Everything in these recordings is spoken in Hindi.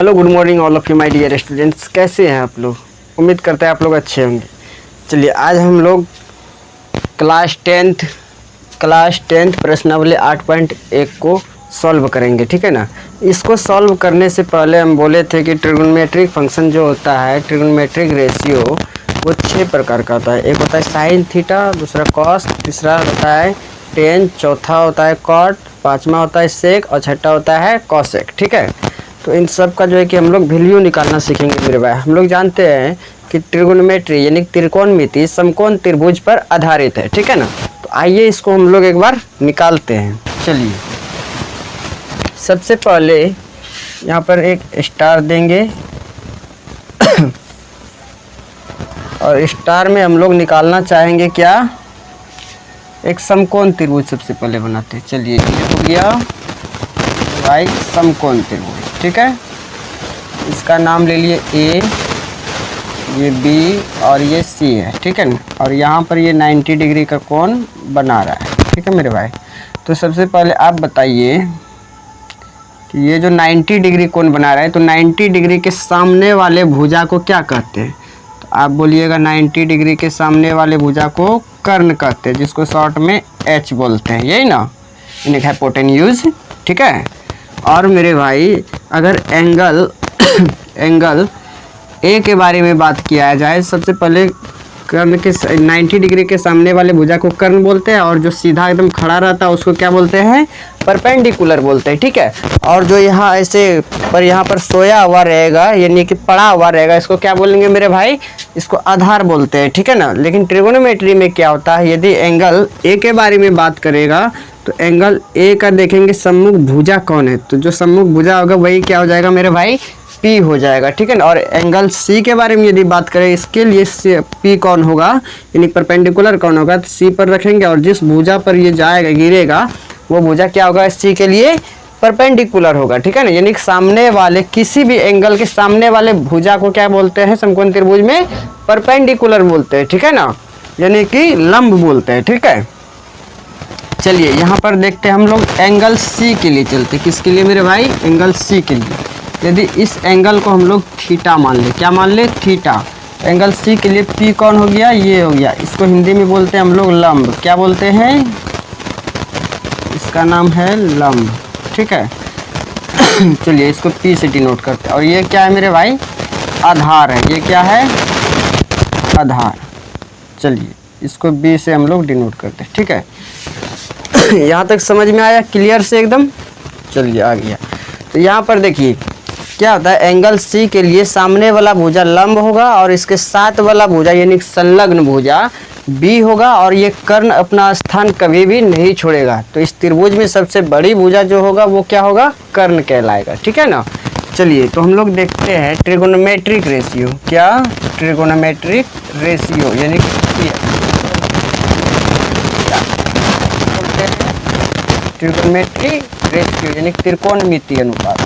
Hello good morning all of you my dear students. कैसे हैं आप लोग? उम्मीद करते हैं आप लोग अच्छे होंगे। चलिए आज हम लोग क्लास टेंथ प्रश्नावली 8.1 को सॉल्व करेंगे, ठीक है ना। इसको सॉल्व करने से पहले हम बोले थे कि ट्रिग्नोमेट्रिक फंक्शन जो होता है, ट्रिग्नोमेट्रिक रेशियो, वो 6 प्रकार का होता है। एक होता है साइन थीटा, दूसरा कॉस, तीसरा होता है टेन, चौथा होता है कॉट, पाँचवा होता है सेक और छठा होता है कॉसेक, ठीक है। तो इन सब का जो है कि हम लोग वैल्यू निकालना सीखेंगे मेरे भाई। हम लोग जानते हैं कि ट्रिगोनोमेट्री यानी त्रिकोणमिति समकोण त्रिभुज पर आधारित है, ठीक है ना। तो आइए इसको हम लोग एक बार निकालते हैं। चलिए सबसे पहले यहाँ पर एक स्टार देंगे और स्टार में हम लोग निकालना चाहेंगे क्या, एक समकोण त्रिभुज सबसे पहले बनाते हैं। चलिए ये हो गया भाई समकोण त्रिभुज, ठीक है। इसका नाम ले लिए ए, ये बी और ये सी है, ठीक है ना। और यहाँ पर ये 90 डिग्री का कोण बना रहा है, ठीक है मेरे भाई। तो सबसे पहले आप बताइए कि ये जो 90 डिग्री कोण बना रहा है, तो 90 डिग्री के सामने वाले भुजा को क्या कहते हैं? तो आप बोलिएगा 90 डिग्री के सामने वाले भुजा को कर्ण कहते हैं, जिसको शॉर्ट में एच बोलते हैं, यही ना, इन्हें हाइपोटेन्यूज, ठीक है। और मेरे भाई अगर एंगल ए के बारे में बात किया जाए, सबसे पहले कर्ण के 90 डिग्री के सामने वाले भुजा को कर्ण बोलते हैं, और जो सीधा एकदम खड़ा रहता है उसको क्या बोलते हैं, परपेंडिकुलर बोलते हैं, ठीक है। और जो यहाँ ऐसे पर यहाँ पर सोया हुआ रहेगा यानी कि पड़ा हुआ रहेगा, इसको क्या बोलेंगे मेरे भाई, इसको आधार बोलते हैं, ठीक है ना। लेकिन ट्रिगोनोमेट्री में क्या होता है, यदि एंगल ए के बारे में बात करेगा तो एंगल ए का देखेंगे सम्मुख भुजा कौन है, तो जो सम्मुख भुजा होगा वही क्या हो जाएगा मेरे भाई, पी हो जाएगा, ठीक है ना। और एंगल सी के बारे में यदि बात करें, इसके लिए पी कौन होगा यानी परपेंडिकुलर कौन होगा, तो सी पर रखेंगे और जिस भुजा पर ये जाएगा गिरेगा वो भुजा क्या होगा, सी के लिए परपेंडिकुलर होगा, ठीक है ना। यानी सामने वाले किसी भी एंगल के सामने वाले भुजा को क्या बोलते हैं समकोण त्रिभुज में, परपेंडिकुलर बोलते हैं, ठीक है ना, यानी कि लंब बोलते हैं, ठीक है। चलिए यहाँ पर देखते हैं हम लोग एंगल सी के लिए चलते हैं। किसके लिए मेरे भाई, एंगल सी के लिए। यदि इस एंगल को हम लोग थीटा मान ले, क्या मान ले, थीटा। एंगल सी के लिए पी कौन हो गया, ये हो गया। इसको हिंदी में बोलते हैं हम लोग लंब, क्या बोलते हैं, इसका नाम है लंब, ठीक है। चलिए इसको पी से डिनोट करते हैं। और ये क्या है मेरे भाई, आधार है। ये क्या है, आधार। चलिए इसको बी से हम लोग डिनोट करते हैं, ठीक है। यहाँ तक समझ में आया, क्लियर से एकदम। चलिए आ गया। तो यहाँ पर देखिए क्या होता है, एंगल सी के लिए सामने वाला भुजा लंब होगा और इसके साथ वाला भुजा यानी संलग्न भुजा बी होगा, और ये कर्ण अपना स्थान कभी भी नहीं छोड़ेगा। तो इस त्रिभुज में सबसे बड़ी भुजा जो होगा वो क्या होगा, कर्ण कहलाएगा, ठीक है ना। चलिए तो हम लोग देखते हैं ट्रिगोनोमेट्रिक रेशियो। क्या, ट्रिगोनोमेट्रिक रेशियो यानी ट्रिगोनोमेट्रिक रेशियो यानी त्रिकोणमिति अनुपात।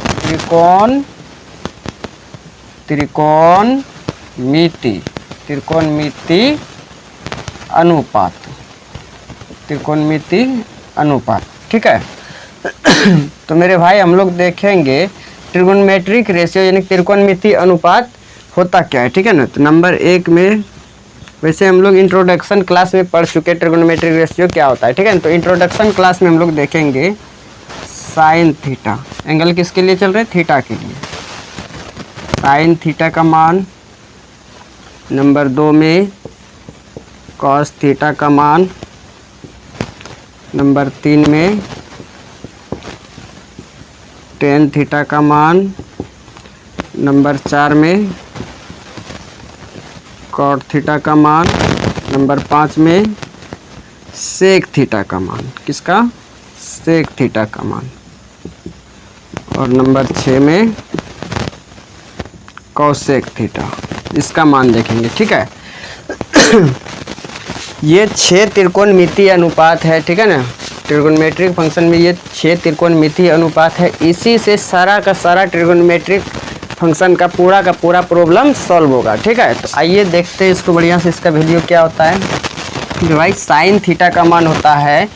त्रिकोणमिति अनुपात, ठीक है। तो मेरे भाई हम लोग देखेंगे ट्रिगोनोमेट्रिक रेशियो यानी त्रिकोणमिति अनुपात होता क्या है, ठीक है ना। तो नंबर 1 में वैसे हम लोग इंट्रोडक्शन क्लास में पढ़ चुके ट्रिगोनोमेट्रिक रेशियो क्या होता है, ठीक है। तो इंट्रोडक्शन क्लास में हम लोग देखेंगे साइन थीटा, एंगल किसके लिए चल रहे हैं, थीटा के लिए। साइन थीटा का मान, नंबर 2 में कॉस थीटा का मान, नंबर 3 में टेन थीटा का मान, नंबर 4 में कॉट थीटा का मान, नंबर 5 में सेक थीटा का मान। किसका, सेक थीटा का मान। और नंबर 6 में कॉसेक थीटा, इसका मान देखेंगे, ठीक है। ये 6 त्रिकोणमिति अनुपात है, ठीक है ना। ट्रिगोनोमेट्रिक फंक्शन में ये 6 त्रिकोणमिति अनुपात है। इसी से सारा का सारा ट्रिगोनोमेट्रिक फंक्शन का पूरा प्रॉब्लम सॉल्व होगा, ठीक है। तो आइए देखते हैं इसको बढ़िया से। इसका वैल्यू क्या होता है, जो भाई साइन थीटा का मान होता है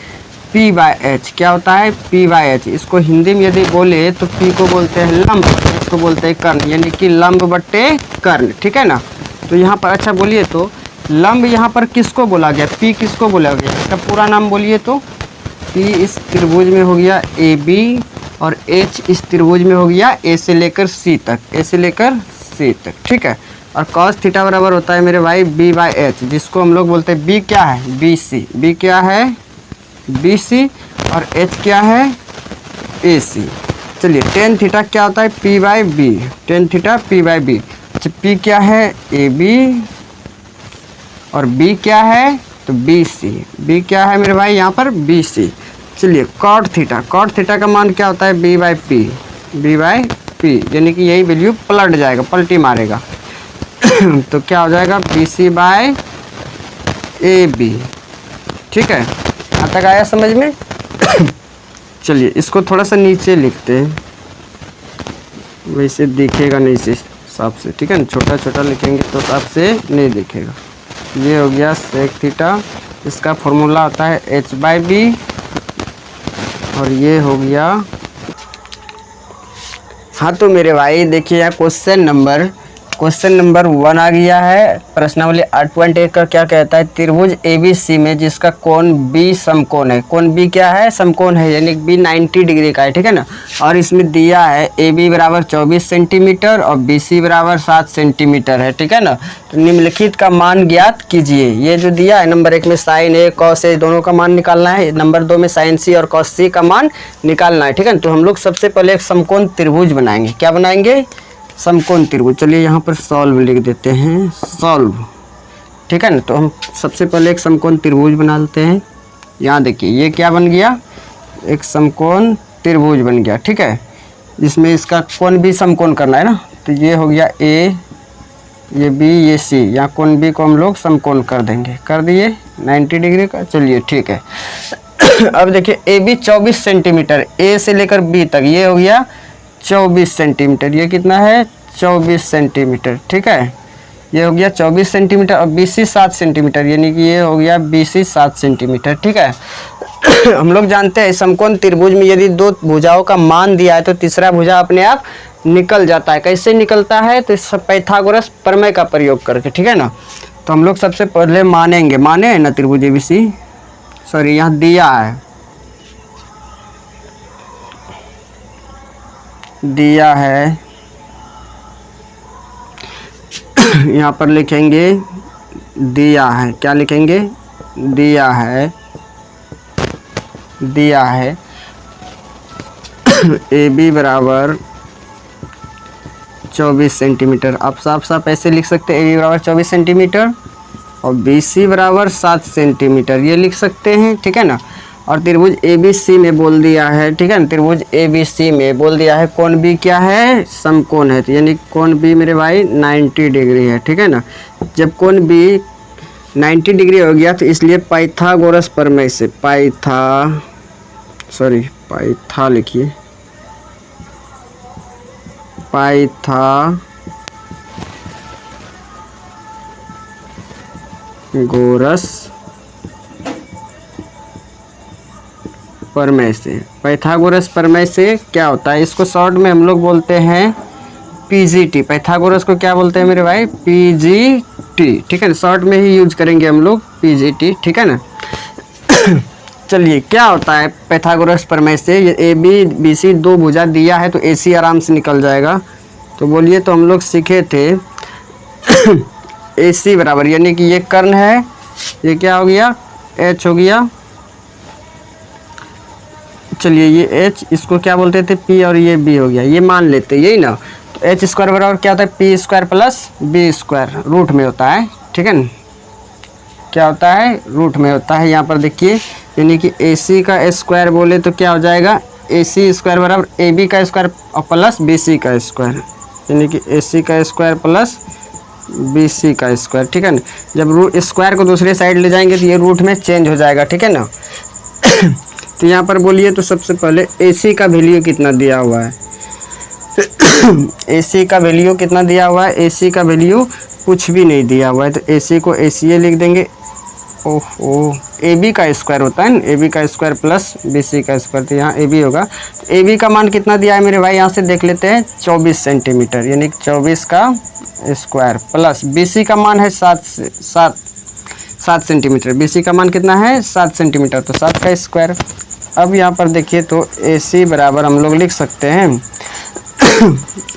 पी बाय एच। क्या होता है, पी बाय एच। इसको हिंदी में यदि बोले तो पी को बोलते हैं लंब, इसको बोलते हैं कर्ण, यानी कि लंब बट्टे कर्ण, ठीक है ना। तो यहाँ पर अच्छा बोलिए तो लंब यहाँ पर किसको बोला गया, पी किसको बोला गया, इसका पूरा नाम बोलिए तो। पी इस त्रिभुज में हो गया ए बी, और एच इस त्रिभुज में हो गया ए से लेकर सी तक, ए से लेकर सी तक, ठीक है। और कॉस थीटा बराबर होता है मेरे भाई बी बाई एच, जिसको हम लोग बोलते हैं बी क्या है, बी सी, बी क्या है, बी सी, और एच क्या है, ए सी। चलिए टेन थीटा क्या होता है, P by B, tan theta P by B. अच्छा पी क्या है, ए बी, और बी क्या है, तो बी सी, बी क्या है मेरे भाई यहाँ पर, बी सी। चलिए कॉट थीटा, कॉट थीटा का मान क्या होता है, B by P, B by P, यानी कि यही वैल्यू पलट जाएगा, पलटी मारेगा तो क्या हो जाएगा, B C by A B, ठीक है। यहाँ तक आया समझ में चलिए इसको थोड़ा सा नीचे लिखते हैं, वैसे दिखेगा नहीं इस हिसाब से, ठीक है ना, छोटा छोटा लिखेंगे तो आपसे नहीं दिखेगा। ये हो गया सेक थीटा, इसका फॉर्मूला होता है एच बाई बी, और ये हो गया। हाँ तो मेरे भाई देखिए यहाँ क्वेश्चन नंबर 1 आ गया है। प्रश्नावली 8.1 का क्या कहता है, त्रिभुज ABC में जिसका कोण B समकोण है, कोण B क्या है, समकोण है, यानी B 90 डिग्री का है, ठीक है ना। और इसमें दिया है AB बराबर 24 सेंटीमीटर और BC बराबर 7 सेंटीमीटर है, ठीक है ना। तो निम्नलिखित का मान ज्ञात कीजिए। ये जो दिया है नंबर 1 में साइन A कॉस A दोनों का मान निकालना है, नंबर 2 में साइन C और कॉस C का मान निकालना है, ठीक है ना। तो हम लोग सबसे पहले एक समकोण त्रिभुज बनाएंगे, क्या बनाएंगे, समकोण त्रिभुज। चलिए यहाँ पर सॉल्व लिख देते हैं, सॉल्व, ठीक है ना। तो हम सबसे पहले एक समकोण त्रिभुज बना लेते हैं। यहाँ देखिए ये क्या बन गया, एक समकोण त्रिभुज बन गया, ठीक है, जिसमें इसका कोण भी समकोण करना है ना। तो ये हो गया ए, ये बी, ये सी, यहाँ कोण बी को हम लोग समकोण कर देंगे, कर दिए 90 डिग्री का। चलिए ठीक है अब देखिए ए बी 24 सेंटीमीटर, ए से लेकर बी तक, ये हो गया 24 सेंटीमीटर, ये कितना है 24 सेंटीमीटर, ठीक है, ये हो गया 24 सेंटीमीटर। और BC 7 सेंटीमीटर, यानी कि ये हो गया BC 7 सेंटीमीटर, ठीक है हम लोग जानते हैं समकोण त्रिभुज में यदि दो भुजाओं का मान दिया है तो तीसरा भुजा अपने आप निकल जाता है। कैसे निकलता है, तो पाइथागोरस प्रमेय का प्रयोग करके, ठीक है ना। तो हम लोग सबसे पहले मानेंगे, माने हैं ना त्रिभुज ABC, सॉरी यहाँ दिया है यहाँ पर लिखेंगे दिया है, क्या लिखेंगे, दिया है AB बराबर 24 सेंटीमीटर। आप साफ ऐसे लिख सकते हैं, AB बराबर 24 सेंटीमीटर और BC बराबर 7 सेंटीमीटर, ये लिख सकते हैं, ठीक है ना। और त्रिभुज ABC में बोल दिया है, ठीक है ना, त्रिभुज ABC में बोल दिया है कोण B क्या है, समकोण है, तो यानी कोण B मेरे भाई 90 डिग्री है, ठीक है ना। जब कोण B 90 डिग्री हो गया तो इसलिए पाइथागोरस प्रमेय से, पाइथा लिखिए, पाइथागोरस प्रमेय से क्या होता है, इसको शॉर्ट में हम लोग बोलते हैं PGT। पाइथागोरस को क्या बोलते हैं मेरे भाई, PGT, ठीक है ना, शॉर्ट में ही यूज करेंगे हम लोग PGT, ठीक है ना चलिए क्या होता है पाइथागोरस प्रमेय से, ये AB BC दो भुजा दिया है तो AC आराम से निकल जाएगा। तो बोलिए, तो हम लोग सीखे थे AC बराबर, यानी कि ये कर्ण है, ये क्या हो गया, H हो गया। चलिए ये H, इसको क्या बोलते थे P, और ये B हो गया, ये मान लेते यही ना। तो H स्क्वायर बराबर क्या होता है, P square plus B square, root में होता है, ठीक है ना, क्या होता है, रूट में होता है। यहाँ पर देखिए, यानी कि AC का स्क्वायर बोले तो क्या हो जाएगा, AC स्क्वायर बराबर AB का स्क्वायर और प्लस BC का स्क्वायर, यानी कि AC का स्क्वायर प्लस BC का स्क्वायर, ठीक है ना। जब रूट स्क्वायर को दूसरे साइड ले जाएंगे तो ये रूट में चेंज हो जाएगा, ठीक है ना तो यहाँ पर बोलिए, तो सबसे पहले AC का वैल्यू कितना दिया हुआ है AC का वैल्यू कितना दिया हुआ है, AC का वैल्यू कुछ भी नहीं दिया हुआ है, तो AC को ACA लिख देंगे, ओहो, ए बी का स्क्वायर होता है ना, ए बी का स्क्वायर प्लस बी सी का स्क्वायर, तो यहाँ ए बी होगा। तो ए बी का मान कितना दिया है मेरे भाई, यहाँ से देख लेते हैं 24 सेंटीमीटर, यानी 24 का स्क्वायर प्लस बी सी का मान है 7 सेंटीमीटर। बी सी का मान कितना है 7 सेंटीमीटर, तो 7 का स्क्वायर। अब यहाँ पर देखिए तो ए सी बराबर हम लोग लिख सकते हैं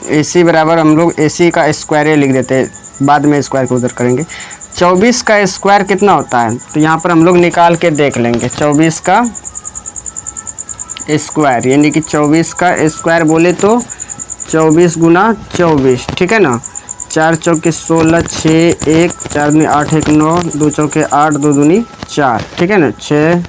ए सी बराबर हम लोग ए सी का स्क्वायर लिख देते हैं, बाद में स्क्वायर को उधर करेंगे। 24 का स्क्वायर कितना होता है, तो यहाँ पर हम लोग निकाल के देख लेंगे। 24 का स्क्वायर यानी कि 24 का स्क्वायर बोले तो 24 गुना 24, ठीक है ना। 4 चौके 16, 6 1 4 दूनी 8 1 9, 2 चौके 8 2 दूनी 4, ठीक है ना। 6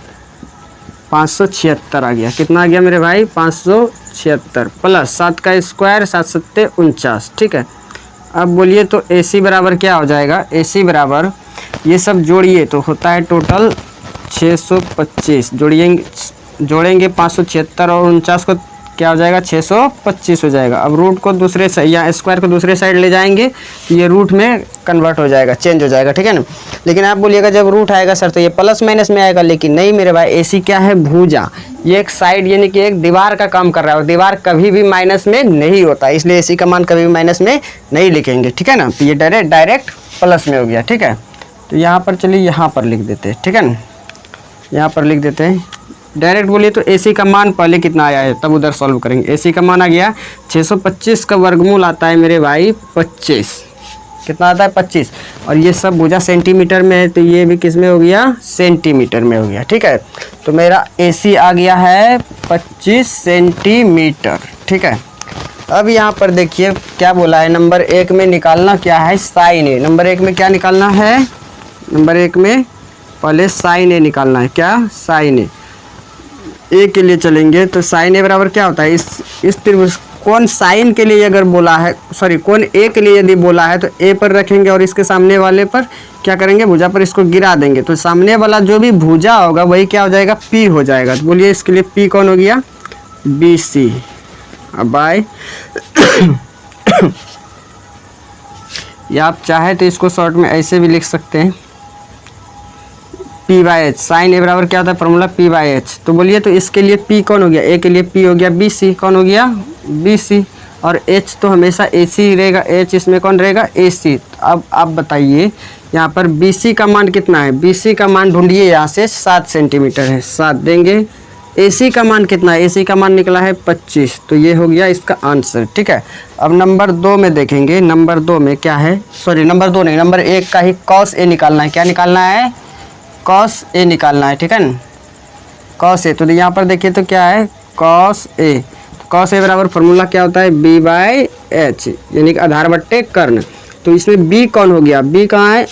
576 आ गया। कितना आ गया मेरे भाई 576 प्लस 7 का स्क्वायर 7 7 49, ठीक है। अब बोलिए तो ए सी बराबर क्या हो जाएगा, ए सी बराबर ये सब जोड़िए तो होता है टोटल 625, जोड़ेंगे 576 और 49 को क्या हो जाएगा 625 हो जाएगा। अब रूट को दूसरे साइड या स्क्वायर को दूसरे साइड ले जाएंगे तो ये रूट में कन्वर्ट हो जाएगा, चेंज हो जाएगा, ठीक है ना। लेकिन आप बोलिएगा जब रूट आएगा सर तो ये प्लस माइनस में आएगा, लेकिन नहीं मेरे भाई, ए सी क्या है भुजा, ये एक साइड यानी कि एक दीवार का काम कर रहा है और दीवार कभी भी माइनस में नहीं होता, इसलिए ए सी का मान कभी भी माइनस में नहीं लिखेंगे, ठीक है ना। तो ये डायरेक्ट प्लस में हो गया, ठीक है। तो यहाँ पर चलिए यहाँ पर लिख देते हैं, ठीक है ना, यहाँ पर लिख देते हैं डायरेक्ट। बोलिए तो ए सी का मान पहले कितना आया है तब उधर सॉल्व करेंगे। ए सी का मान आ गया 625 का वर्गमूल आता है मेरे भाई 25, कितना आता है 25, और ये सब भुजा सेंटीमीटर में है तो ये भी किस में हो गया सेंटीमीटर में हो गया, ठीक है। तो मेरा ए सी आ गया है 25 सेंटीमीटर, ठीक है। अब यहाँ पर देखिए क्या बोला है, नंबर 1 में निकालना क्या है साइन ए। नंबर 1 में क्या निकालना है, नंबर 1 में पहले साइन ए निकालना है, क्या साइन ए के लिए चलेंगे तो साइन ए बराबर क्या होता है, इस त्रिभुज कौन साइन के लिए अगर बोला है, सॉरी कौन ए के लिए यदि बोला है तो ए पर रखेंगे और इसके सामने वाले पर क्या करेंगे भुजा पर इसको गिरा देंगे, तो सामने वाला जो भी भुजा होगा वही क्या हो जाएगा पी हो जाएगा। तो बोलिए इसके लिए पी कौन हो गया बी सी। अब बाय या आप चाहे तो इसको शॉर्ट में ऐसे भी लिख सकते हैं पी बाई एच। साइन ए बराबर क्या होता है फॉर्मूला पी बाई एच। तो बोलिए तो इसके लिए पी कौन हो गया, ए के लिए पी हो गया बी सी, कौन हो गया बी सी, और एच तो हमेशा ए सी रहेगा, एच इसमें कौन रहेगा ए सी। अब आप बताइए यहाँ पर बी सी का मान कितना है, बी सी का मान ढूंढिए, यहाँ से 7 सेंटीमीटर है, 7 देंगे। ए सी का मान कितना है, ए सी का मान निकला है 25, तो ये हो गया इसका आंसर, ठीक है। अब नंबर 2 में देखेंगे, नंबर 2 में क्या है, सॉरी नंबर 2 नहीं, नंबर 1 का ही कॉस ए निकालना है, क्या निकालना है कॉस ए निकालना है, ठीक है ना, कॉस ए। तो यहाँ पर देखिए तो क्या है कॉस ए, कॉस ए बराबर फॉर्मूला क्या होता है बी बाई एच, यानी कि आधार बट्टे कर्ण। तो इसमें बी कौन हो गया, बी कहाँ है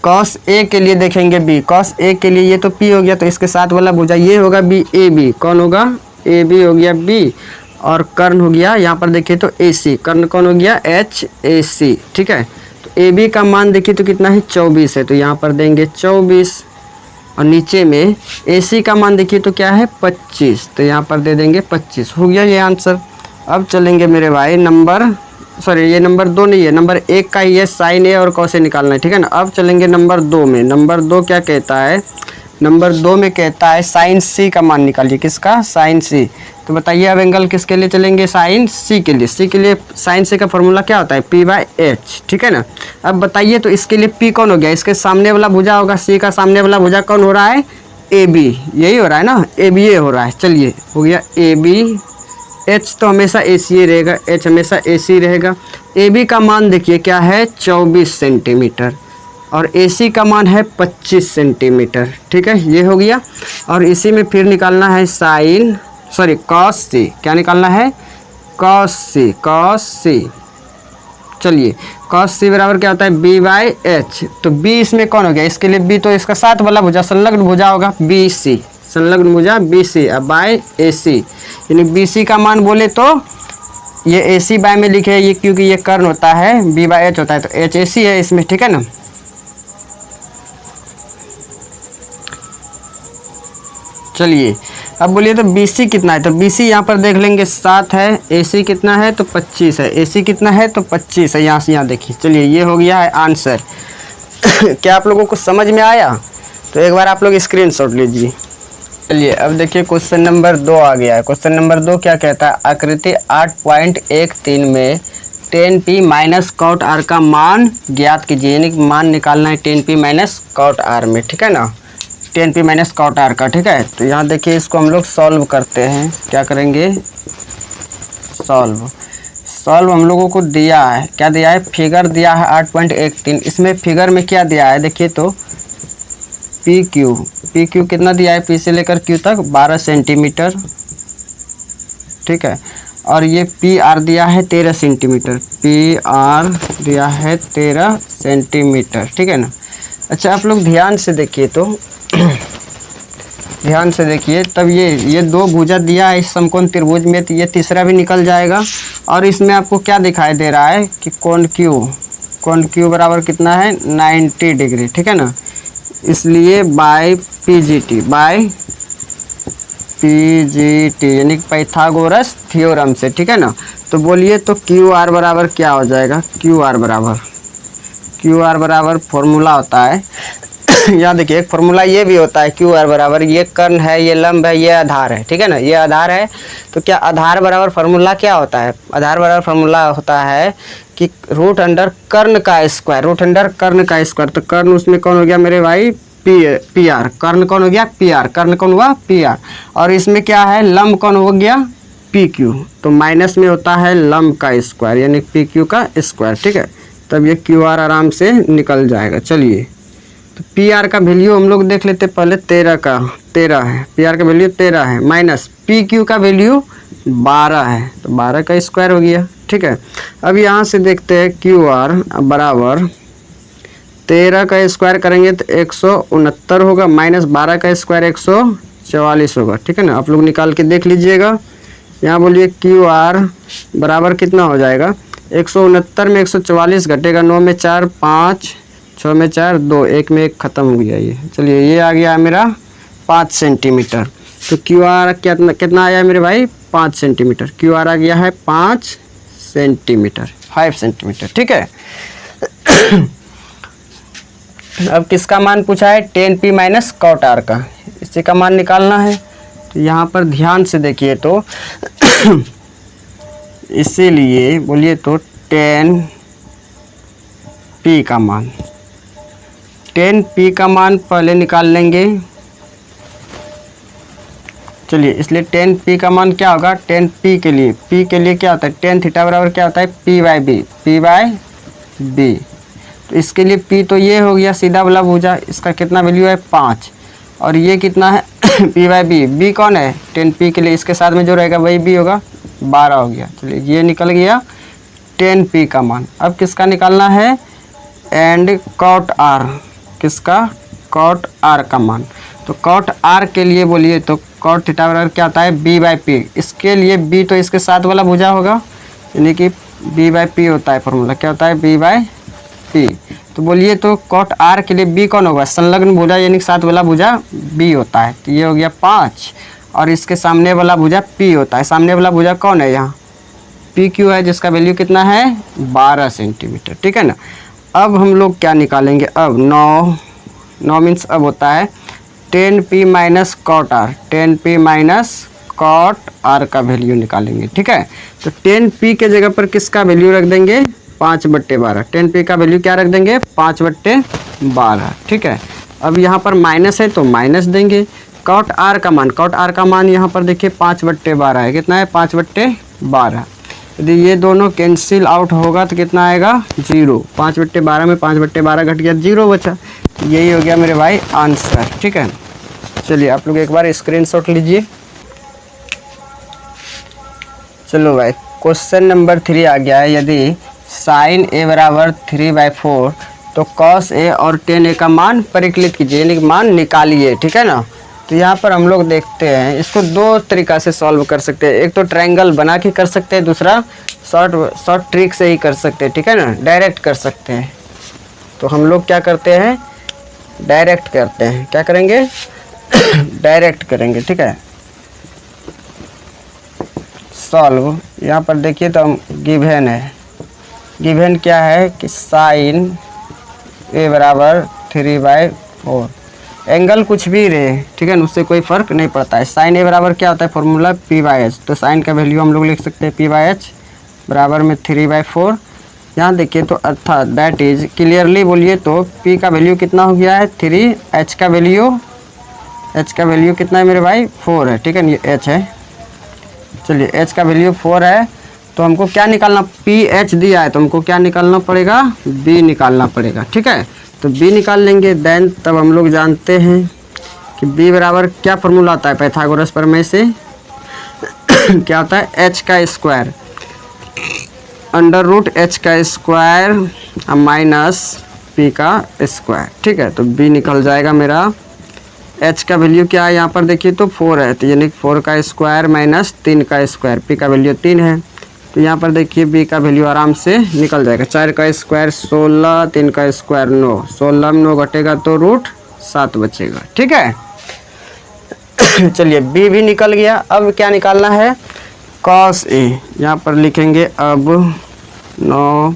कॉस ए के लिए देखेंगे बी, कॉस ए के लिए ये तो पी हो गया, तो इसके साथ वाला भुजा ये होगा बी ए बी, कौन होगा ए बी हो गया बी, और कर्ण हो गया यहाँ पर देखिए तो ए सी, कर्ण कौन हो गया एच ए सी, ठीक है। तो ए बी का मान देखिए तो कितना है 24 है, तो यहाँ पर देंगे 24, और नीचे में ए सी का मान देखिए तो क्या है 25, तो यहाँ पर दे देंगे 25, हो गया ये आंसर। अब चलेंगे मेरे भाई नंबर, सॉरी ये नंबर 2 नहीं है, नंबर 1 का ही है साइन ए और कॉस ए निकालना है, ठीक है ना। अब चलेंगे नंबर 2 में, नंबर 2 क्या कहता है, नंबर 2 में कहता है साइन सी का मान निकालिए, किसका साइन सी। तो बताइए अब एंगल किसके लिए चलेंगे साइन सी के लिए, सी के लिए साइन सी का फॉर्मूला क्या होता है पी बाई एच, ठीक है ना। अब बताइए तो इसके लिए पी कौन हो गया, इसके सामने वाला भुजा होगा, सी का सामने वाला भुजा कौन हो रहा है ए बी, यही हो रहा है ना, ए बी ए हो रहा है, चलिए हो गया ए बी। एच तो हमेशा ए सी रहेगा, एच हमेशा ए सी रहेगा। ए बी का मान देखिए क्या है 24 सेंटीमीटर, और ए सी का मान है 25 सेंटीमीटर, ठीक है ये हो गया। और इसी में फिर निकालना है साइन, सॉरी कॉस सी, क्या निकालना है कॉस सी, कॉस सी। चलिए कॉस सी बराबर क्या होता है बी बाई एच, तो बी इसमें कौन हो गया, इसके लिए बी तो इसका साथ वाला भुजा संलग्न भुजा होगा बी सी, संलग्न भुजा बी सी, अब बाय ए सी, यानी बी सी का मान बोले तो ये ए सी बाय में लिखे ये, क्योंकि ये कर्ण होता है बी बाई एच होता है, तो एच ए सी है इसमें, ठीक है ना। चलिए अब बोलिए तो BC कितना है, तो BC यहाँ पर देख लेंगे 7 है, AC कितना है तो 25 है, AC कितना है तो 25 है, यहाँ से यहाँ देखिए। चलिए ये हो गया है आंसर। क्या आप लोगों को समझ में आया? तो एक बार आप लोग स्क्रीनशॉट लीजिए। चलिए अब देखिए क्वेश्चन नंबर 2 आ गया है। क्वेश्चन नंबर 2 क्या कहता है, आकृति 8.13 में 10p माइनस कॉट आर का मान ज्ञात कीजिए, यानी कि मान निकालना है 10p माइनस कॉट आर में, ठीक है ना, 10p माइनस कॉट आर का, ठीक है। तो यहाँ देखिए इसको हम लोग सॉल्व करते हैं। क्या करेंगे, सॉल्व हम लोगों को दिया है, क्या दिया है, फिगर दिया है 8.13। इसमें फिगर में क्या दिया है देखिए तो पी क्यू कितना दिया है, P से लेकर Q तक 12 सेंटीमीटर, ठीक है। और ये PR दिया है 13 सेंटीमीटर, PR दिया है 13 सेंटीमीटर, ठीक है ना। अच्छा आप लोग ध्यान से देखिए तो ध्यान से देखिए, तब ये 2 भुजा दिया है इस समकोण त्रिभुज में, तो ये तीसरा भी निकल जाएगा। और इसमें आपको क्या दिखाई दे रहा है कि कोण Q बराबर कितना है 90 डिग्री, ठीक है ना। इसलिए बाय PGT यानी पाइथागोरस थ्योरम से, ठीक है ना। तो बोलिए तो QR बराबर क्या हो जाएगा, QR बराबर फॉर्मूला होता है यहाँ देखिए एक फॉर्मूला ये भी होता है, QR बराबर, ये कर्ण है, ये लंब है, ये आधार है, ठीक है ना, ये आधार है। तो क्या आधार बराबर फॉर्मूला क्या होता है, आधार बराबर फॉर्मूला होता है कि रूट अंडर कर्ण का स्क्वायर, तो कर्ण उसमें कौन हो गया मेरे भाई, PR, कर्ण कौन हो गया कर्ण कौन हुआ PR, और इसमें क्या है लंब कौन हो गया PQ, तो माइनस में होता है लंब का स्क्वायर यानी PQ का स्क्वायर, ठीक है। तब ये QR आराम से निकल जाएगा। चलिए तो PR का वैल्यू हम लोग देख लेते पहले, 13 है, PR का वैल्यू 13 है, माइनस PQ का वैल्यू 12 है, तो 12 का स्क्वायर हो गया, ठीक है। अब यहाँ से देखते हैं QR बराबर 13 का स्क्वायर करेंगे तो 169 होगा, माइनस 12 का स्क्वायर 144 होगा, ठीक है ना। आप लोग निकाल के देख लीजिएगा। यहाँ बोलिए QR बराबर कितना हो जाएगा, 169 में 144 घटेगा, 9 में 4 5, 6 में 4 2, 1 में 1 खत्म हो गया ये। चलिए ये आ गया मेरा 5 सेंटीमीटर। तो QR कितना आया मेरे भाई 5 सेंटीमीटर, QR आ गया है 5 सेंटीमीटर, 5 सेंटीमीटर, ठीक है। अब किसका मान पूछा है, 10p माइनस कॉट आर का, इसी का मान निकालना है। तो यहाँ पर ध्यान से देखिए तो इसीलिए बोलिए तो 10p का मान, 10p का मान पहले निकाल लेंगे। चलिए इसलिए 10p का मान क्या होगा, 10p के लिए, p के लिए क्या होता है, tan थीटा बराबर क्या होता है p बाई b। तो इसके लिए p तो ये हो गया सीधा वाला भुजा, इसका कितना वैल्यू है 5, और ये कितना है p बाई b, b कौन है 10p के लिए, इसके साथ में जो रहेगा वही b होगा, 12 हो गया। चलिए ये निकल गया 10p का मान। अब किसका निकालना है, एंड कॉट r, किसका, कॉट r का मान। तो कॉट r के लिए बोलिए तो कॉट थीटा बराबर क्या होता है b बाई p, इसके लिए b तो इसके साथ वाला भुजा होगा, यानी कि b बाई p होता है फॉर्मूला, क्या होता है b बाई p। तो बोलिए तो कॉट r के लिए b कौन होगा, संलग्न भुजा यानी कि साथ वाला भुजा b होता है, तो ये हो गया 5, और इसके सामने वाला भुजा p होता है, सामने वाला भुजा कौन है यहाँ PQ है, जिसका वैल्यू कितना है 12 सेंटीमीटर, ठीक है ना। अब हम लोग क्या निकालेंगे, अब 9 मीन्स अब होता है 10p minus cot r, 10p minus cot r का वैल्यू निकालेंगे, ठीक है। तो 10p के जगह पर किसका वैल्यू रख देंगे 5/12, 10p का वैल्यू क्या रख देंगे 5/12, ठीक है। अब यहाँ पर माइनस है तो माइनस देंगे, कॉट r का मान यहाँ पर देखिए 5/12 है, कितना है 5/12। यदि ये दोनों कैंसिल आउट होगा तो कितना आएगा 0, 5/12 में 5/12 घट गया, 0 बचा। यही हो गया मेरे भाई आंसर, ठीक है। चलिए आप लोग एक बार स्क्रीनशॉट लीजिए। चलो भाई क्वेश्चन नंबर 3 आ गया है, यदि साइन a बराबर 3/4 तो कॉस a और tan a का मान परिकलित कीजिए, यानी कि मान निकालिए, ठीक है ना। तो यहाँ पर हम लोग देखते हैं, इसको 2 तरीक़ा से सॉल्व कर सकते हैं, एक तो ट्रायंगल बना के कर सकते हैं, दूसरा शॉर्ट ट्रिक से ही कर सकते हैं, ठीक है ना, डायरेक्ट कर सकते हैं। तो हम लोग क्या करते हैं, डायरेक्ट करते हैं, क्या करेंगे डायरेक्ट करेंगे, ठीक है। सॉल्व। यहाँ पर देखिए तो हम गिवन है, गिवन क्या है कि साइन ए बराबर 3/4। एंगल कुछ भी रहे, ठीक है ना, उससे कोई फ़र्क नहीं पड़ता है। साइन ए बराबर क्या होता है, फॉर्मूला p/h। तो साइन का वैल्यू हम लोग लिख सकते हैं p/h बराबर में 3/4। यहाँ देखिए तो अर्थात दैट इज, क्लियरली बोलिए तो p का वैल्यू कितना हो गया है 3, h का वैल्यू कितना है मेरे भाई 4 है, ठीक है ना, ये h है। चलिए h का वैल्यू 4 है, तो हमको क्या निकालना, pH दिया है तो हमको क्या निकालना पड़ेगा, b निकालना पड़ेगा, ठीक है। तो b निकाल लेंगे, देन तब हम लोग जानते हैं कि b बराबर क्या फॉर्मूला आता है पाइथागोरस प्रमेय से क्या होता है, h का स्क्वायर √h का स्क्वायर माइनस p का स्क्वायर, ठीक है। तो b निकल जाएगा मेरा, h का वैल्यू क्या है यहाँ पर देखिए तो 4 है, तो यानी 4 का स्क्वायर माइनस 3 का स्क्वायर, p का वैल्यू 3 है, तो यहाँ पर देखिए b का वैल्यू आराम से निकल जाएगा। 4 का स्क्वायर 16, 3 का स्क्वायर 9, 16 में 9 घटेगा तो √7 बचेगा, ठीक है। चलिए b भी निकल गया। अब क्या निकालना है, cos a, यहाँ पर लिखेंगे अब 9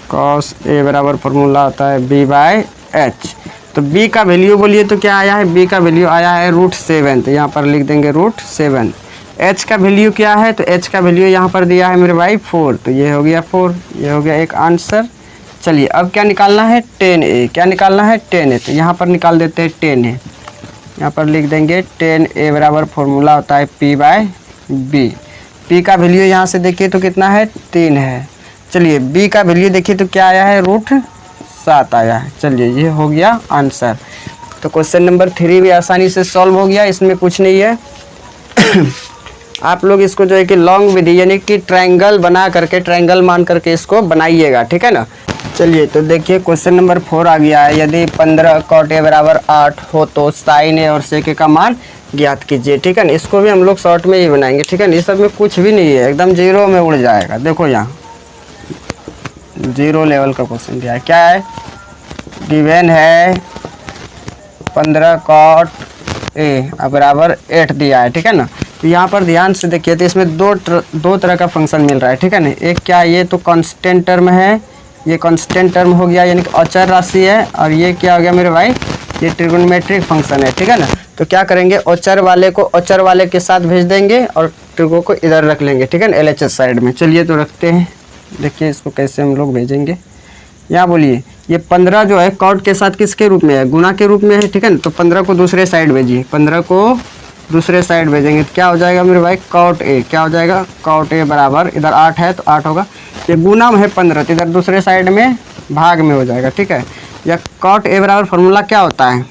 cos a बराबर फॉर्मूला आता है b/h। तो b का वैल्यू बोलिए तो क्या आया है, b का वैल्यू आया है √7, तो यहाँ पर लिख देंगे √7। h का वैल्यू क्या है, तो h का वैल्यू यहाँ पर दिया है मेरे भाई 4, तो ये हो गया 4, ये हो गया एक आंसर। चलिए अब क्या निकालना है, tan a, क्या निकालना है tan a, तो यहाँ पर निकाल देते हैं tan a, यहाँ पर लिख देंगे tan a बराबर फॉर्मूला होता है p/b। p का वैल्यू यहाँ से देखिए तो कितना है 3 है। चलिए b का वैल्यू देखिए तो क्या आया है √7 आया है। चलिए ये हो गया आंसर। तो क्वेश्चन नंबर 3 भी आसानी से सॉल्व हो गया, इसमें कुछ नहीं है। आप लोग इसको जो है कि लॉन्ग विधि यानी कि ट्रायंगल बना करके, ट्रायंगल मान करके इसको बनाइएगा, ठीक है ना। चलिए तो देखिए क्वेश्चन नंबर 4 आ गया है, यदि 15 cot a बराबर 8 हो तो साइन ए और सेक ए का मान ज्ञात कीजिए, ठीक है ना। इसको भी हम लोग शॉर्ट में ही बनाएंगे, ठीक है ना, इस सब में कुछ भी नहीं है, एकदम जीरो में उड़ जाएगा। देखो यहाँ जीरो लेवल का क्वेश्चन दिया है, क्या है, गिवन है 15 cot a बराबर 8 दिया है, ठीक है ना। तो यहाँ पर ध्यान से देखिए तो इसमें दो तरह का फंक्शन मिल रहा है, ठीक है ना। एक क्या, ये तो कांस्टेंट टर्म है, ये कांस्टेंट टर्म हो गया यानी कि अचर राशि है, और ये क्या हो गया मेरे भाई, ये ट्रिगोनोमेट्रिक फंक्शन है, ठीक है ना। तो क्या करेंगे, अचर वाले को अचर वाले के साथ भेज देंगे और ट्रिगो को इधर रख लेंगे, ठीक है ना, LHS साइड में। चलिए तो रखते हैं, देखिए इसको कैसे हम लोग भेजेंगे। यहाँ बोलिए ये 15 जो है कॉट के साथ किसके रूप में है, गुना के रूप में है, ठीक है ना। तो 15 को दूसरे साइड भेजिए, 15 को दूसरे साइड भेजेंगे तो क्या हो जाएगा मेरे भाई, cot a, क्या हो जाएगा, cot a बराबर, इधर 8 है तो 8 होगा, ये गुना में है 15 तो इधर दूसरे साइड में भाग में हो जाएगा, ठीक है। या cot a बराबर फॉर्मूला क्या होता है,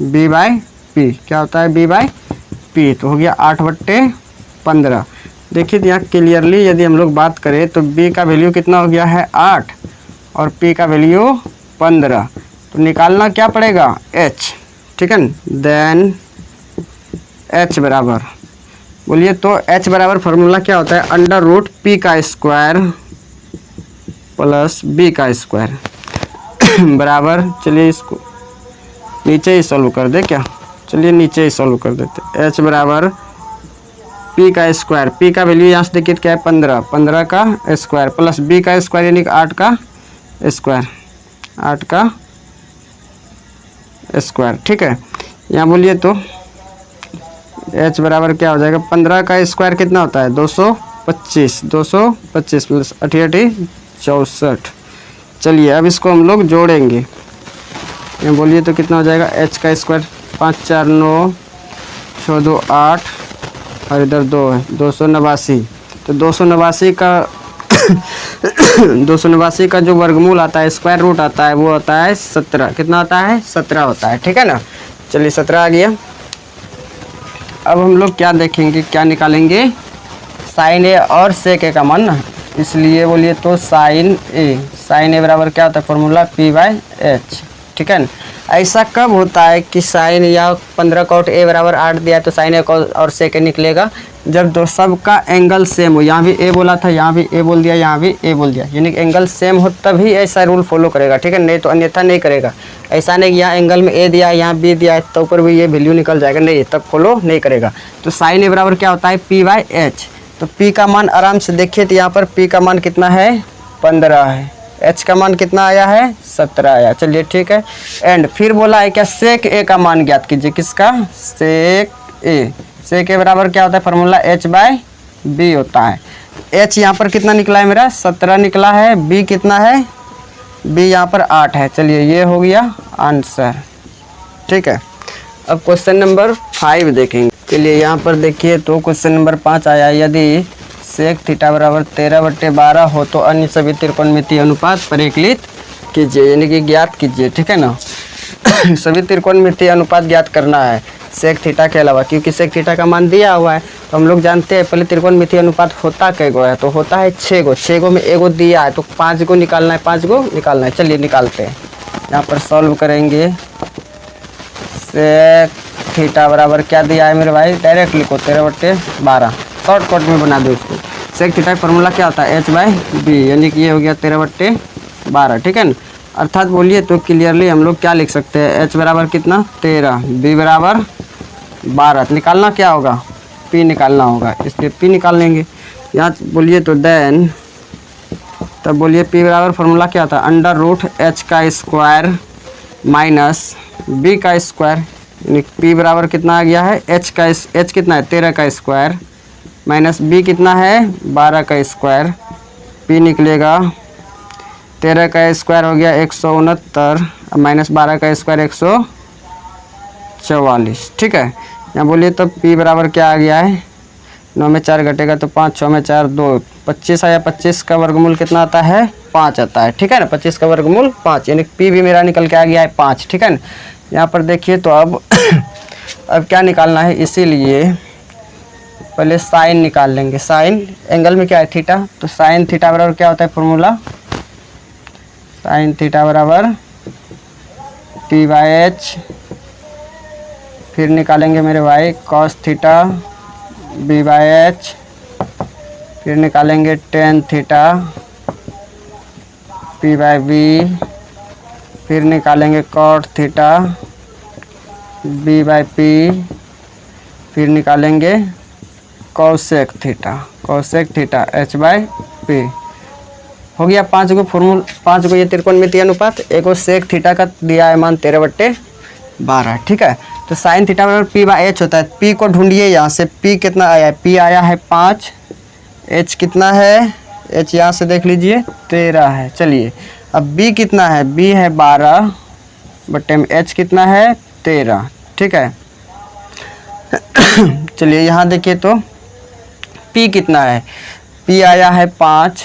b/p, क्या होता है b/p, तो हो गया 8/15। देखिए यहाँ क्लियरली यदि हम लोग बात करें तो b का वैल्यू कितना हो गया है 8 और p का वैल्यू 15, तो निकालना क्या पड़ेगा h, ठीक है ना। देन h बराबर बोलिए तो h बराबर फार्मूला क्या होता है, √p का स्क्वायर प्लस b का स्क्वायर बराबर, चलिए इसको नीचे ही सॉल्व कर दे क्या, चलिए नीचे ही सॉल्व कर देते। h बराबर p का स्क्वायर, p का वैल्यू यहाँ से देखिए क्या है 15, 15 का स्क्वायर प्लस b का स्क्वायर यानी कि 8 का स्क्वायर, 8 का स्क्वायर, ठीक है। यहाँ बोलिए तो h बराबर क्या हो जाएगा, 15 का स्क्वायर कितना होता है 225, 225 प्लस 88 64। चलिए अब इसको हम लोग जोड़ेंगे, यहाँ बोलिए तो कितना हो जाएगा, h का स्क्वायर 5 4 9 6 2 8 और इधर 2 है 289, तो 289 का 289 का जो वर्गमूल आता है, स्क्वायर रूट आता है, वो होता है 17, कितना आता है 17 होता है, ठीक है ना। चलिए 17 आ गया। अब हम लोग क्या देखेंगे, क्या निकालेंगे, साइन ए और सेक ए का मान ना, इसलिए बोलिए तो साइन ए बराबर क्या होता है फॉर्मूला p/h, ठीक है ना। ऐसा कब होता है कि साइन या 15 कॉट ए बराबर 8 दिया है तो साइन ए और सेक ए निकलेगा, जब दो सबका एंगल सेम हो। यहाँ भी ए बोला था, यहाँ भी ए बोल दिया, यहाँ भी ए बोल दिया, यानी कि एंगल सेम हो तभी ऐसा रूल फॉलो करेगा, ठीक है, नहीं तो अन्यथा नहीं करेगा। ऐसा नहीं कि यहाँ एंगल में ए दिया है, यहाँ बी दिया है तो ऊपर भी ये वैल्यू निकल जाएगा, नहीं, तब फॉलो नहीं करेगा। तो साइन ए बराबर क्या होता है, पी बाई एच। तो पी का मान आराम से देखिए, तो यहाँ पर पी का मान कितना है, 15 है, एच का मान कितना आया है, 17 आया। चलिए ठीक है। एंड फिर बोला है क्या, सेक ए का मान ज्ञात कीजिए। किसका, सेक ए। सेक ए बराबर क्या होता है, फार्मूला एच बाय बी होता है। एच यहाँ पर कितना निकला है मेरा, 17 निकला है। बी कितना है, बी यहाँ पर 8 है। चलिए ये हो गया आंसर, ठीक है। अब क्वेश्चन नंबर 5 देखेंगे। चलिए यहाँ पर देखिए, तो क्वेश्चन नंबर 5 आया, यदि सेक थीटा बराबर 13/12 हो तो अन्य सभी त्रिकोणमितीय अनुपात परिकलित कीजिए, यानी कि ज्ञात कीजिए, ठीक है ना। सभी त्रिकोणमितीय अनुपात ज्ञात करना है सेक थीटा के अलावा, क्योंकि सेक थीटा का मान दिया हुआ है। तो हम लोग जानते हैं पहले त्रिकोणमितीय अनुपात होता कै गो है, तो होता है 6 गो। 6 गो में एगो दिया है तो 5 गो निकालना है, 5 गो निकालना है। चलिए निकालते हैं, यहाँ पर सॉल्व करेंगे। सेक थीटा बराबर क्या दिया है मेरे भाई, डायरेक्ट लिखो 13/12, शॉर्टकट में बना दो इसको। सेक थीटा का फॉर्मूला क्या होता है, एच बाई बी, यानी कि ये हो गया 13/12, ठीक है ना। अर्थात बोलिए तो क्लियरली हम लोग क्या लिख सकते हैं, एच बराबर कितना 13, बी बराबर 12। निकालना क्या होगा, पी निकालना होगा, इसलिए पी निकाल लेंगे। यहाँ बोलिए तो देन, तब बोलिए पी बराबर फॉर्मूला क्या था, अंडर रूट एच का स्क्वायर माइनस बी का स्क्वायर, यानी पी बराबर कितना आ गया है, एच कितना है 13 का स्क्वायर माइनस बी कितना है 12 का स्क्वायर। पी निकलेगा 13 का स्क्वायर हो गया 169 माइनस 12 का स्क्वायर 144, ठीक है। यहाँ बोलिए तो पी बराबर क्या आ गया है, 9 में 4 घटेगा तो 5, 6 में 4 2, 25 आया। 25 का वर्गमूल कितना आता है, 5 आता है, ठीक है ना। 25 का वर्गमूल 5, यानी पी भी मेरा निकल के आ गया है 5, ठीक है ना। यहाँ पर देखिए तो अब अब क्या निकालना है, इसीलिए पहले साइन निकाल लेंगे। साइन एंगल में क्या है, थीटा, तो साइन थीटा बराबर क्या होता है फॉर्मूला, साइन थीटा बराबर पी बाई एच। फिर निकालेंगे मेरे भाई cos theta B by H. फिर निकालेंगे tan theta P by B. फिर निकालेंगे cot theta B by P. फिर निकालेंगे cosec theta H by P. हो गया 5 गो फॉर्मूल, 5 गो ये त्रिकोणमितीय अनुपात। एक और सेक थीटा का दिया है मान 13/12, ठीक है। तो साइन थीटा बराबर पी बाई एच होता है। पी को ढूंढिए, यहाँ से पी कितना आया है, पी आया है 5, एच कितना है, एच यहाँ से देख लीजिए 13 है। चलिए अब बी कितना है, बी है 12 बटे में एच कितना है 13, ठीक है। चलिए यहाँ देखिए तो पी कितना है, पी आया है 5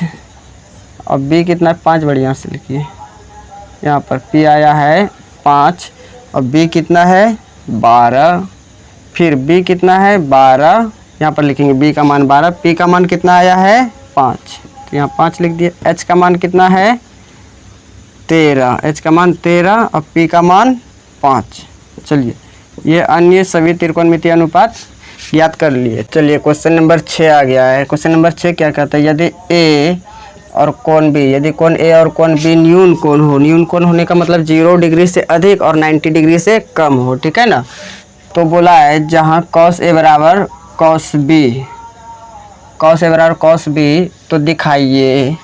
और बी कितना है 5, बढ़िया से लिखिए। यहाँ पर पी आया है 5 और बी कितना है 12। फिर बी कितना है 12, यहाँ पर लिखेंगे बी का मान 12, पी का मान कितना आया है 5, तो यहाँ 5 लिख दिए। एच का मान कितना है 13, एच का मान 13 और पी का मान 5। चलिए ये अन्य सभी त्रिकोणमितीय अनुपात ज्ञात कर लिए। चलिए क्वेश्चन नंबर 6 आ गया है। क्वेश्चन नंबर 6 क्या कहता है, यदि ए और कोण बी, यदि कोण ए और कोण बी न्यून कोण हो, न्यून कोण होने का मतलब 0 डिग्री से अधिक और 90 डिग्री से कम हो, ठीक है ना। तो बोला है जहाँ कॉस ए बराबर कॉस बी, कॉस ए बराबर कॉस बी, तो दिखाइए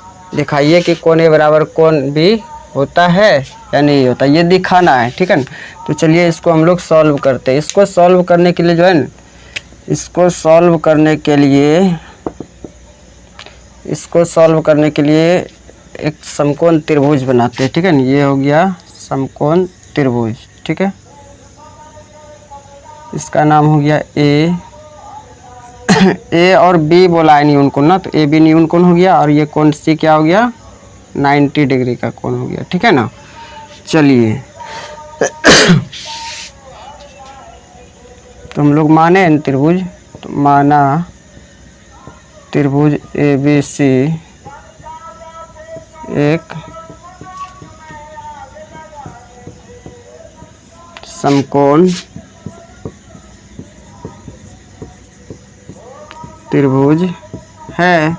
कि कोण ए बराबर कोण बी होता है या नहीं होता, ये दिखाना है, ठीक है ना। तो चलिए इसको हम लोग सॉल्व करते हैं। इसको सॉल्व करने के लिए जो है ना, इसको सॉल्व करने के लिए एक समकोण त्रिभुज बनाते हैं, ठीक है ना। ये हो गया समकोण त्रिभुज, ठीक है। इसका नाम हो गया ए। ए और बी बोला है न्यून कोण ना, तो ए बी न्यून कोण हो गया और ये कोण सी क्या हो गया 90 डिग्री का कोण हो गया, ठीक है ना। चलिए तो हम लोग माने त्रिभुज, तो माना त्रिभुज ए बी सी एक समकोण त्रिभुज है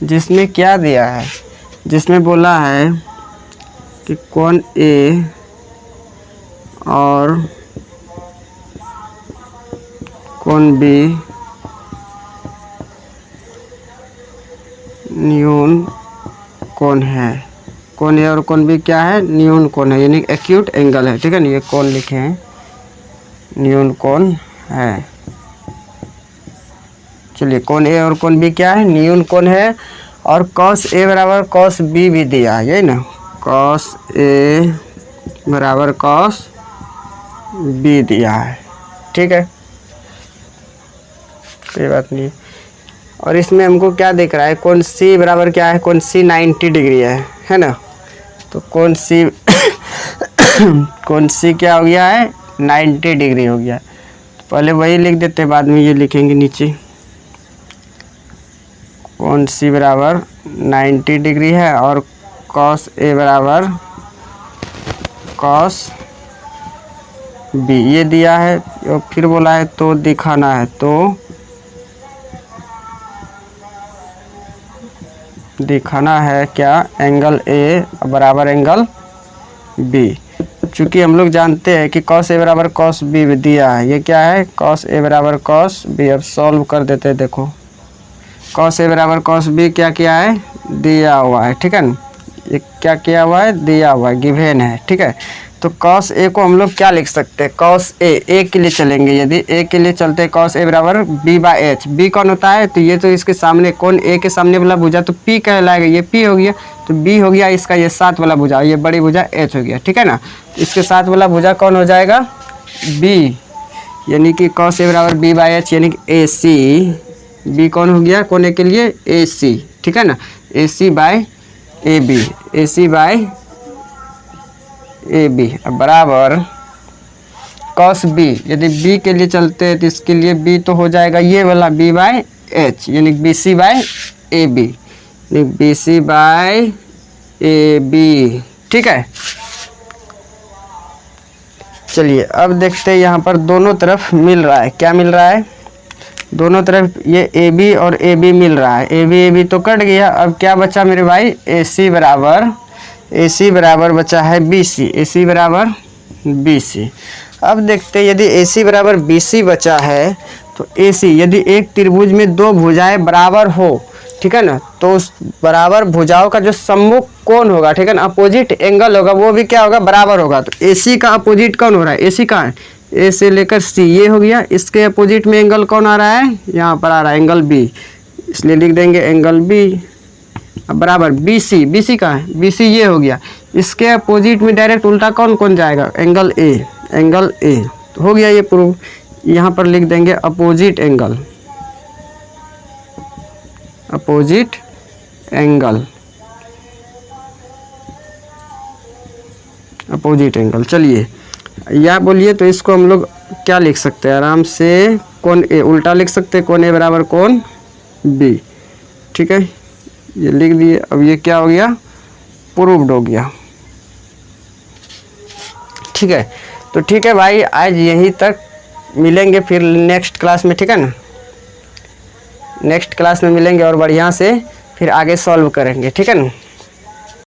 जिसमें क्या दिया है, जिसमें बोला है कि कोण ए और कोण बी न्यून कोण है। कोण ए और कोण बी क्या है, न्यून कोण है, यानी एक्यूट एंगल है। ठीक है ना, ये कोण लिखे हैं, न्यून कोण है। चलिए, कोण ए और कोण बी क्या है, न्यून कोण है। और कॉस ए बराबर कॉस बी भी दिया है, यही ना, कॉस ए बराबर कॉस बी दिया है। ठीक है, कोई बात नहीं। और इसमें हमको क्या दिख रहा है, कोण सी बराबर क्या है, कोण सी 90 डिग्री है ना। तो कोण सी कोण सी क्या हो गया है, 90 डिग्री हो गया। पहले वही लिख देते, बाद में ये लिखेंगे नीचे। कोण सी बराबर 90 डिग्री है और कॉस ए बराबर कॉस बी ये दिया है। और फिर बोला है तो दिखाना है, तो दिखाना है क्या, एंगल ए बराबर एंगल बी। चूँकि हम लोग जानते हैं कि कॉस ए बराबर कॉस बी दिया है, ये क्या है, कॉस ए बराबर कॉस बी। अब सॉल्व कर देते हैं। देखो, कॉस ए बराबर कॉस बी क्या किया है, दिया हुआ है। ठीक है ना, ये क्या किया हुआ है, दिया हुआ है, गिवन है। ठीक है, तो कॉस ए को हम लोग क्या लिख सकते हैं, कॉस ए के लिए चलेंगे। यदि ए के लिए चलते हैं, कॉस ए बराबर बी बाई एच। बी कौन होता है, तो ये तो इसके सामने कोण ए के सामने वाला भुजा तो पी कहलाएगा, ये पी हो गया। तो बी हो गया इसका ये साथ वाला भुजा, ये बड़ी भुजा एच हो गया। ठीक है ना, इसके साथ वाला भुजा कौन हो जाएगा, बी, यानी कि कॉस ए बराबर बी बाई एच, यानी कि ए सी। बी कौन हो गया, कोण ए के लिए ए सी। ठीक है ना, A C by A B, A C by A B बराबर कॉस बी। यदि बी के लिए चलते हैं तो इसके लिए बी तो हो जाएगा ये वाला बी बाई एच, यानी B C by A B, यानी B C by A B. ठीक है, चलिए अब देखते हैं यहाँ पर दोनों तरफ मिल रहा है, क्या मिल रहा है, दोनों तरफ ये ए बी और ए बी मिल रहा है। ए बी तो कट गया, अब क्या बचा मेरे भाई, ए सी बराबर बचा है बी सी, ए सी बराबर बी सी। अब देखते हैं, यदि ए सी बराबर बी सी बचा है तो ए सी, यदि एक त्रिभुज में दो भुजाएं बराबर हो, ठीक है ना, तो उस बराबर भुजाओं का जो सम्मुख कोण होगा, ठीक है ना, अपोजिट एंगल होगा, वो भी क्या होगा, बराबर होगा। तो ए सी का अपोजिट कौन हो रहा है, ए सी का है, ए से लेकर सी ये हो गया। इसके अपोजिट में एंगल कौन आ रहा है, यहाँ पर आ रहा है एंगल बी, इसलिए लिख देंगे एंगल बी। अब बराबर बी सी का है, बी सी ये हो गया। इसके अपोजिट में डायरेक्ट उल्टा कौन जाएगा, एंगल ए। तो हो गया ये प्रूव। यहाँ पर लिख देंगे अपोजिट एंगल। चलिए या बोलिए, तो इसको हम लोग क्या लिख सकते हैं, आराम से कोण ए उल्टा लिख सकते हैं, कोण ए बराबर कोण बी। ठीक है, ये लिख दिए। अब ये क्या हो गया, प्रूव्ड हो गया। ठीक है, तो ठीक है भाई, आज यहीं तक, मिलेंगे फिर नेक्स्ट क्लास में। ठीक है ना, नेक्स्ट क्लास में मिलेंगे और बढ़िया से फिर आगे सॉल्व करेंगे। ठीक है ना।